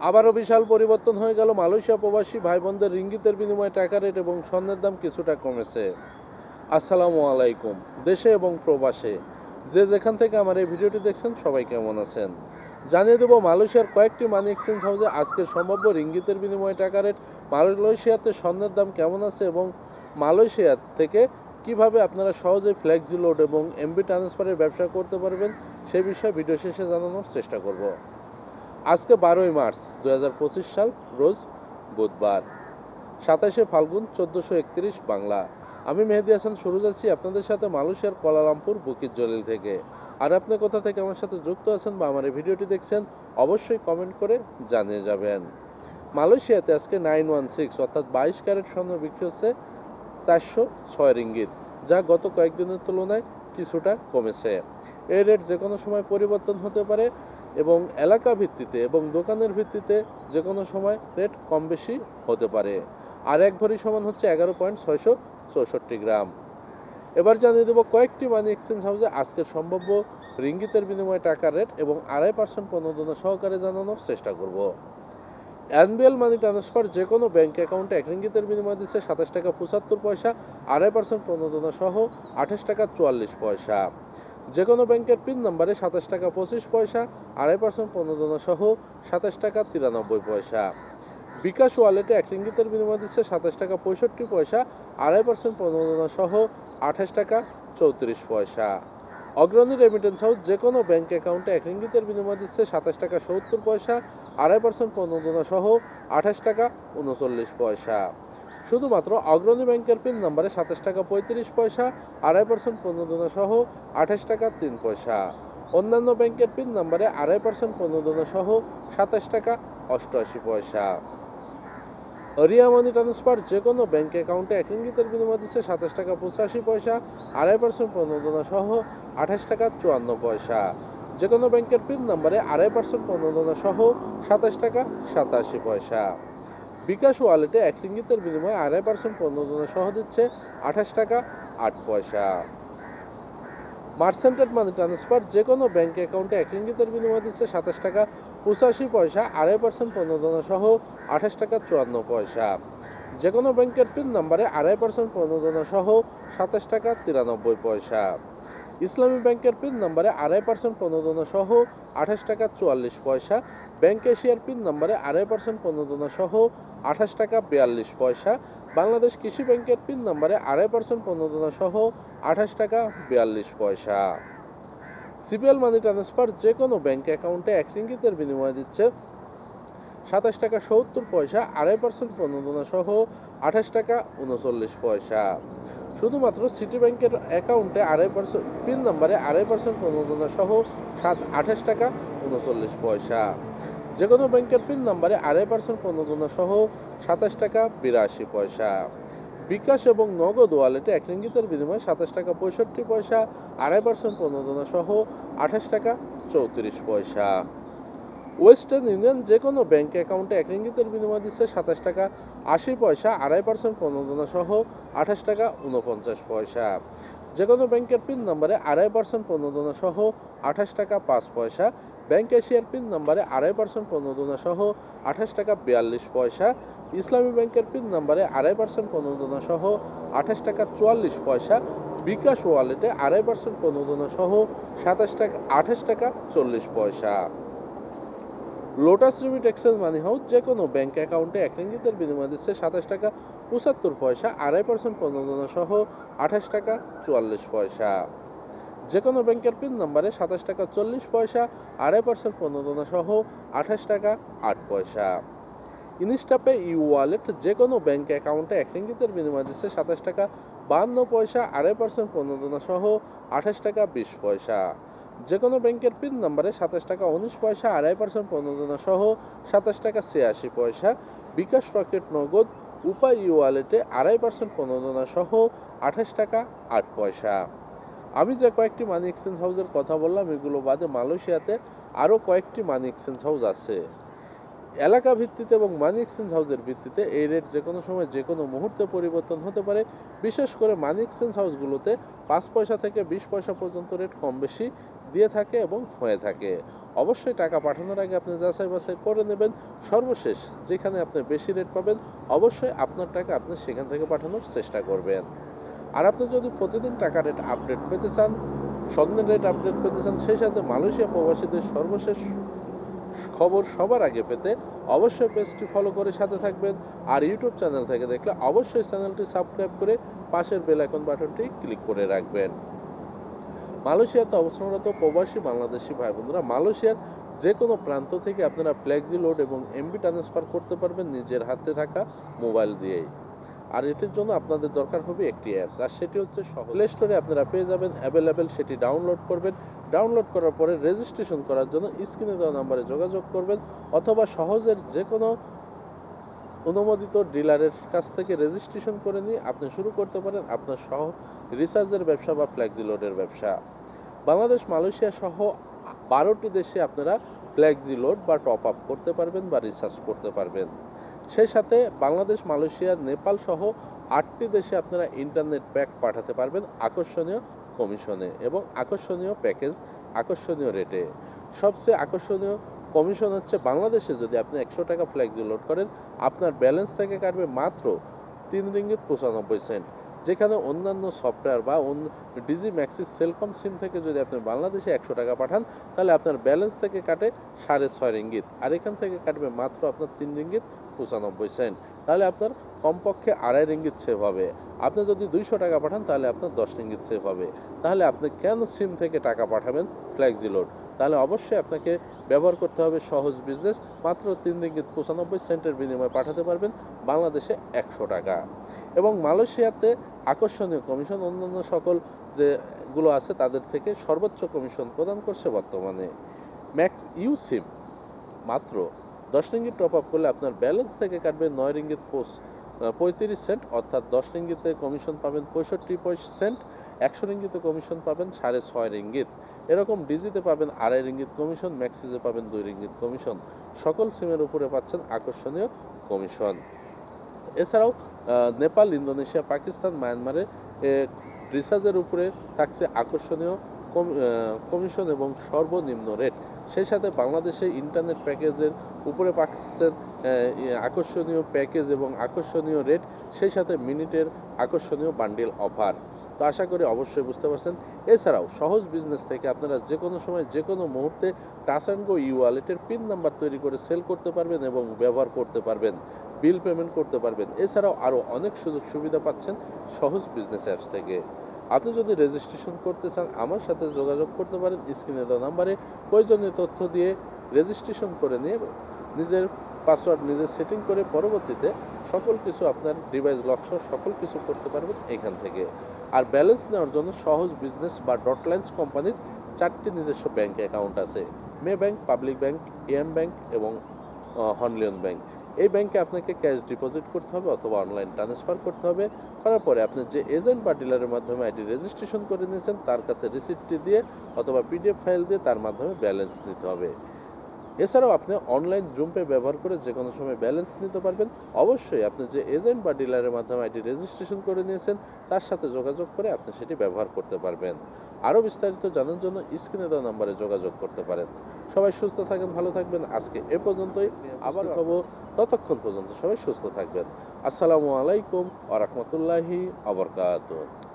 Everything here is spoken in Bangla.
আবারও বিশাল পরিবর্তন হয়ে গেল মালয়েশিয়া প্রবাসী ভাই বোনদের রিঙ্গিতের বিনিময়ে টাকা রেট এবং স্বর্ণের দাম কিছুটা কমেছে। আসসালামু আলাইকুম। দেশে এবং প্রবাসে যে যেখান থেকে আমার এই ভিডিওটি দেখছেন সবাই কেমন আছেন জানিয়ে দেব মালয়েশিয়ার কয়েকটি মানি এক্সচেঞ্জ হাউসে আজকের সম্ভাব্য রিঙ্গিতের বিনিময়ে টাকা রেট, মালয়েশিয়াতে স্বর্ণের দাম কেমন আছে এবং মালয়েশিয়া থেকে কিভাবে আপনারা সহজে ফ্লেক্সি লোড এবং এমবি ট্রান্সফারের ব্যবসা করতে পারবেন সেই বিষয়ে ভিডিও শেষে জানানোর চেষ্টা করব। আজকে 12ই মার্চ 2025 সাল, রোজ বুধবার, 27শে ফাল্গুন 1431 বাংলা। আমি মেহেদি হাসান শুরু যাচ্ছি আপনাদের সাথে মালয়েশিয়ার কুয়ালালামপুর বুকিত জলিল থেকে। আর আপনি কোথা থেকে আমার সাথে যুক্ত আছেন বা আমার এই ভিডিওটি দেখছেন অবশ্যই কমেন্ট করে জানিয়ে যাবেন। মালয়েশিয়াতে আজকে 916 অর্থাৎ 22 ক্যারেট স্বর্ণ বিক্রি হচ্ছে 406 রিঙ্গিত, যা গত কয়েকদিনের তুলনায় কিছুটা কমেছে। এই রেট যে কোনো সময় পরিবর্তন হতে পারে এবং এলাকা ভিত্তিতে এবং দোকানের ভিত্তিতে যে কোনো সময় রেট কম বেশি হতে পারে। আর এক ভরি সমান হচ্ছে 11.664 গ্রাম। এবার জানিয়ে দেবো কয়েকটি মানি এক্সচেঞ্জ হাউসে আজকের সম্ভাব্য রিঙ্গিতের বিনিময়ে টাকার রেট এবং 2.5% প্রণোদনা সহকারে জানানোর চেষ্টা করব। এনবিএল মানি ট্রান্সফার যে কোনো ব্যাংক অ্যাকাউন্টে 1 রিঙ্গিতের বিনিময় দিচ্ছে 27 টাকা 75 পয়সা, 2.5% প্রণোদনা সহ 28 টাকা 44 পয়সা। যে কোনো ব্যাংকের পিন নম্বরে 27 টাকা 25 পয়সা, 2.5% প্রণোদনা সহ 27 টাকা 93 পয়সা। বিকাশ ওয়ালেটে 1 রিঙ্গিতের বিনিময় দিচ্ছে 27 টাকা 65 পয়সা, 2.5% প্রণোদনা সহ 28 টাকা 34 পয়সা। অগ্রণী রেমিটেন্স হাউস যে কোনো ব্যাংক অ্যাকাউন্টে 1 রিঙ্গিতের বিনিময় দিচ্ছে 27 টাকা 70 পয়সা, 2.5% প্রণোদনা সহ 28 টাকা 39 পয়সা। শুধুমাত্র অগ্রণী ব্যাংকের পিন নম্বরে 27 টাকা 35 পয়সা, 2.5% প্রণোদনা সহ 28 টাকা 3 পয়সা। অন্যান্য ব্যাংকের পিন নম্বরে 2.5% প্রণোদনা সহ 27 টাকা 88 পয়সা। রিয়া মানি ট্রান্সফার যে কোনো ব্যাংক অ্যাকাউন্টে 1 রিঙ্গিতের বিনিময় দিচ্ছে 27 টাকা 85 পয়সা, 2.5% প্রণোদনা সহ 28 টাকা 54 পয়সা। যে কোনো ব্যাংকের পিন নম্বরে 2.5% প্রণোদনা সহ 27 টাকা 87 পয়সা। বিকাশ ওয়ালেটে 1 রিঙ্গিতের বিনিময়ে 2.5% প্রণোদনা সহ দিচ্ছে 28 টাকা 8 পয়সা। মার্সেন্টেড মানি ট্রান্সফার যে কোনো ব্যাংক অ্যাকাউন্টে 1 রিঙ্গিতের বিনিময় দিচ্ছে 27 টাকা 85 পয়সা, 2.5% প্রণোদনা সহ 28 টাকা 54 পয়সা। যে কোনো ব্যাংকের পিন নম্বরে 2.5% প্রণোদনা সহ 27 টাকা 93 পয়সা। ইসলামী ব্যাংকের পিন নম্বরে 2.5% প্রণোদনা সহ 28 টাকা 44 পয়সা। ব্যাংক এশিয়ার পিন নম্বরে 2.5% প্রণোদনা সহ 28 টাকা 42 পয়সা। বাংলাদেশ কৃষি ব্যাংকের পিন নম্বরে 2.5% প্রণোদনা সহ 28 টাকা 42 পয়সা। সিবিএল মানি ট্রান্সফার যে কোনো ব্যাংক অ্যাকাউন্টে 1 রিঙ্গিতের বিনিময় দিচ্ছে 27 টাকা 70 পয়সা, 2.5% প্রণোদনা সহ 28 টাকা 39 পয়সা। শুধুমাত্র সিটি ব্যাংকের অ্যাকাউন্টে 2.5% পিন নম্বরে 2.5% প্রণোদনা সহ 28 টাকা 39 পয়সা। যে কোনো ব্যাংকের পিন নম্বরে 2.5% প্রণোদনা সহ 27 টাকা 82 পয়সা। বিকাশ এবং নগদ ওয়ালেটে 1 রিঙ্গিতের বিনিময়ে 27 টাকা 65 পয়সা, 2.5% প্রণোদনা সহ 28 টাকা 34 পয়সা। ওয়েস্টার্ন ইউনিয়ন যে কোনো ব্যাংক অ্যাকাউন্টে 1 রিঙ্গিতের বিনিময় দিচ্ছে 27 টাকা 80 পয়সা, 2.5% প্রণোদনা সহ 28 টাকা 49 পয়সা। যে কোনো ব্যাংকের পিন নম্বরে 2.5% প্রণোদনা সহ 28 টাকা 5 পয়সা। ব্যাংক এশিয়ার পিন নম্বরে 2.5% প্রণোদনা সহ 28 টাকা 42 পয়সা। ইসলামী ব্যাংকের পিন নম্বরে 2.5% প্রণোদনা সহ 28 টাকা 44 পয়সা। বিকাশ ওয়ালেটে 2.5% প্রণোদনা সহ 28 টাকা 40 পয়সা। লোটাস রিমিট এক্সচেঞ্জ মানি হাউস যে কোনো ব্যাংক অ্যাকাউন্টে 1 রিঙ্গিতের বিনিময় দিচ্ছে 27 টাকা 75 পয়সা, 2.5% প্রণোদনা সহ 28 টাকা 44 পয়সা। যে কোনো ব্যাংকের পিন নম্বরে 27 টাকা 40 পয়সা, 2.5% প্রণোদনা সহ 28 টাকা 8 পয়সা। ইনস্টাপে ই ওয়ালেট যে কোনো ব্যাংক অ্যাকাউন্টে 1 রিঙ্গিতের বিনিময় দিচ্ছে 27 টাকা 52 পয়সা, 2.5% প্রণোদনা সহ 28 টাকা 20 পয়সা। যে কোনো ব্যাংকের পিন নম্বরে 27 টাকা 19 পয়সা, 2.5% প্রণোদনা সহ 27 টাকা 86 পয়সা। বিকাশ রকেট নগদ উপায় ই ওয়ালেটে 2.5% প্রণোদনা সহ 28 টাকা 8 পয়সা। আমি যে কয়েকটি মানি এক্সচেঞ্জ হাউসের কথা বললাম এগুলো বাদে মালয়েশিয়াতে আরও কয়েকটি মানি এক্সচেঞ্জ হাউস আছে। এলাকা ভিত্তিতে এবং মানি এক্সচেঞ্জ হাউসের ভিত্তিতে এই রেট যে কোনো সময় যে কোনো মুহূর্তে পরিবর্তন হতে পারে। বিশেষ করে মানি এক্সচেঞ্জ হাউসগুলোতে 5 পয়সা থেকে 20 পয়সা পর্যন্ত রেট কম বেশি দিয়ে থাকে এবং হয়ে থাকে। অবশ্যই টাকা পাঠানোর আগে আপনি যাচাই বাছাই করে নেবেন। সর্বশেষ যেখানে আপনি বেশি রেট পাবেন অবশ্যই আপনার টাকা আপনি সেখান থেকে পাঠানোর চেষ্টা করবেন। আর আপনি যদি প্রতিদিন টাকা রেট আপডেট পেতে চান, স্বর্ণের রেট আপডেট পেতে চান, সেই সাথে মালয়েশিয়া প্রবাসীদের সর্বশেষ খবর সবার আগে পেতে অবশ্যই পেজটি ফলো করে সাথে থাকবেন। আর ইউটিউব চ্যানেল থেকে দেখলে অবশ্যই চ্যানেলটি সাবস্ক্রাইব করে পাশের বেল আইকন বাটনটি ক্লিক করে রাখবেন। মালয়েশিয়াতে অবস্থানরত প্রবাসী বাংলাদেশি ভাই বোনেরা মালয়েশিয়ার যে কোনো প্রান্ত থেকে আপনারা ফ্লেক্সি লোড এবং এমবি ট্রান্সফার করতে পারবেন নিজের হাতে থাকা মোবাইল দিয়েই। আর এটির জন্য আপনাদের দরকার হবে একটি অ্যাপস, আর সেটি হচ্ছে প্লে স্টোরে আপনারা পেয়ে যাবেন অ্যাভেলেবেল। সেটি ডাউনলোড করবেন। ডাউনলোড করার পরে রেজিস্ট্রেশন করার জন্য স্ক্রিনে দেওয়া নাম্বারে যোগাযোগ করবেন, অথবা সহজের যে কোনো অনুমোদিত ডিলারের কাছ থেকে রেজিস্ট্রেশন করে নিয়ে আপনি শুরু করতে পারেন আপনার সহ রিচার্জের ব্যবসা বা ফ্লেক্সি লোডের ব্যবসা। বাংলাদেশ, মালয়েশিয়া সহ 12টি দেশে আপনারা ফ্লেক্সি লোড বা টপ আপ করতে পারবেন বা রিচার্জ করতে পারবেন। সেই সাথে বাংলাদেশ, মালয়েশিয়া, নেপাল সহ 8টি দেশে আপনারা ইন্টারনেট প্যাক পাঠাতে পারবেন আকর্ষণীয় কমিশনে এবং আকর্ষণীয় প্যাকেজ, আকর্ষণীয় রেটে। সবচেয়ে আকর্ষণীয় কমিশন হচ্ছে বাংলাদেশে যদি আপনি 100 টাকা ফ্লেক্সি লোড করেন আপনার ব্যালেন্স থেকে কাটবে মাত্র 3 রিঙ্গিত 95 সেন্ট। যেখানে অন্যান্য সফটওয়্যার বা ডিজি ম্যাক্সিস সেলকম সিম থেকে যদি আপনি বাংলাদেশে 100 টাকা পাঠান তাহলে আপনার ব্যালেন্স থেকে কাটে 6.5 রিঙ্গিত, আর এখান থেকে কাটবে মাত্র আপনার 3 রিঙ্গিত 95 সেন্ট। তাহলে আপনার কমপক্ষে 2.5 রিঙ্গিত সেভ হবে। আপনি যদি 200 টাকা পাঠান তাহলে আপনার 10 রিঙ্গিত সেভ হবে। তাহলে আপনি কেন সিম থেকে টাকা পাঠাবেন ফ্লেক্সি লোড? তাহলে অবশ্যই আপনাকে ব্যবহার করতে হবে সহজ বিজনেস। মাত্র 3 রিঙ্গিত 95 সেন্টের বিনিময়ে পাঠাতে পারবেন বাংলাদেশে 100 টাকা। এবং মালয়েশিয়াতে আকর্ষণীয় কমিশন অন্যান্য সকল যেগুলো আছে তাদের থেকে সর্বোচ্চ কমিশন প্রদান করছে বর্তমানে। ম্যাক্স ইউ সিম মাত্র 10 রিঙ্গিত টপ আপ করলে আপনার ব্যালেন্স থেকে কাটবে 9 রিঙ্গিত 35 সেন্ট, অর্থাৎ 10 রিঙ্গিতে কমিশন পাবেন 65 সেন্ট, 100 রিঙ্গিতে কমিশন পাবেন 6.5 রিঙ্গিত। এরকম ডিজিতে পাবেন 2.5 রিঙ্গিত কমিশন, ম্যাক্সিসে পাবেন 2 রিঙ্গিত কমিশন। সকল সিমের উপরে পাচ্ছেন আকর্ষণীয় কমিশন। এছাড়াও নেপাল, ইন্দোনেশিয়া, পাকিস্তান, মায়ানমারে রিচার্জের উপরে থাকছে আকর্ষণীয় কমিশন এবং সর্বনিম্ন রেট। সেই সাথে বাংলাদেশে ইন্টারনেট প্যাকেজের উপরে পাচ্ছেন আকর্ষণীয় প্যাকেজ এবং আকর্ষণীয় রেট, সেই সাথে মিনিটের আকর্ষণীয় বান্ডিল অফার। তো আশা করি অবশ্যই বুঝতে পারছেন। এছাড়াও সহজ বিজনেস থেকে আপনারা যে কোনো সময় যে কোনো মুহূর্তে টাচ অ্যান্ড গো ই ওয়ালেটের পিন নাম্বার তৈরি করে সেল করতে পারবেন এবং ব্যবহার করতে পারবেন, বিল পেমেন্ট করতে পারবেন। এছাড়াও আরও অনেক সুযোগ সুবিধা পাচ্ছেন সহজ বিজনেস অ্যাপস থেকে। আপনি যদি রেজিস্ট্রেশন করতে চান আমার সাথে যোগাযোগ করতে পারেন স্ক্রিনে দেওয়া নাম্বারে। প্রয়োজনীয় তথ্য দিয়ে রেজিস্ট্রেশন করে নিয়ে নিজের পাসওয়ার্ড নিজে সেটিং করে পরবর্তীতে সকল কিছু আপনার ডিভাইস লক সহ সকল কিছু করতে পারবেন এখান থেকে। আর ব্যালেন্স নেওয়ার জন্য সহজ বিজনেস বা ডটলাইন্স কোম্পানির 4টি নিজস্ব ব্যাংক অ্যাকাউন্ট আছে। Maybank, Public Bank, AmBank এবং হনলিয়ন ব্যাংক। এই ব্যাংকে আপনাকে ক্যাশ ডিপোজিট করতে হবে অথবা অনলাইন ট্রান্সফার করতে হবে। করার পরে আপনি যে এজেন্ট বা ডিলারের মাধ্যমে আইডি রেজিস্ট্রেশন করে নিয়েছেন তার কাছে রিসিপ্টটি দিয়ে অথবা পিডিএফ ফাইল দিয়ে তার মাধ্যমে ব্যালেন্স নিতে হবে। এছাড়াও আপনি অনলাইন জুম পে ব্যবহার করে যে কোনো সময় ব্যালেন্স নিতে পারবেন। অবশ্যই আপনি যে এজেন্ট বা ডিলারের মাধ্যমে আইডি রেজিস্ট্রেশন করে নিয়েছেন তার সাথে যোগাযোগ করে আপনি সেটি ব্যবহার করতে পারবেন। আরও বিস্তারিত জানার জন্য স্ক্রিনে দেওয়া নাম্বারে যোগাযোগ করতে পারেন। সবাই সুস্থ থাকেন, ভালো থাকবেন। আজকে এ পর্যন্তই, আবার হব। ততক্ষণ পর্যন্ত সবাই সুস্থ থাকবেন। আসসালামু আলাইকুম ওয়া রাহমাতুল্লাহি ওয়া বারাকাতুহু।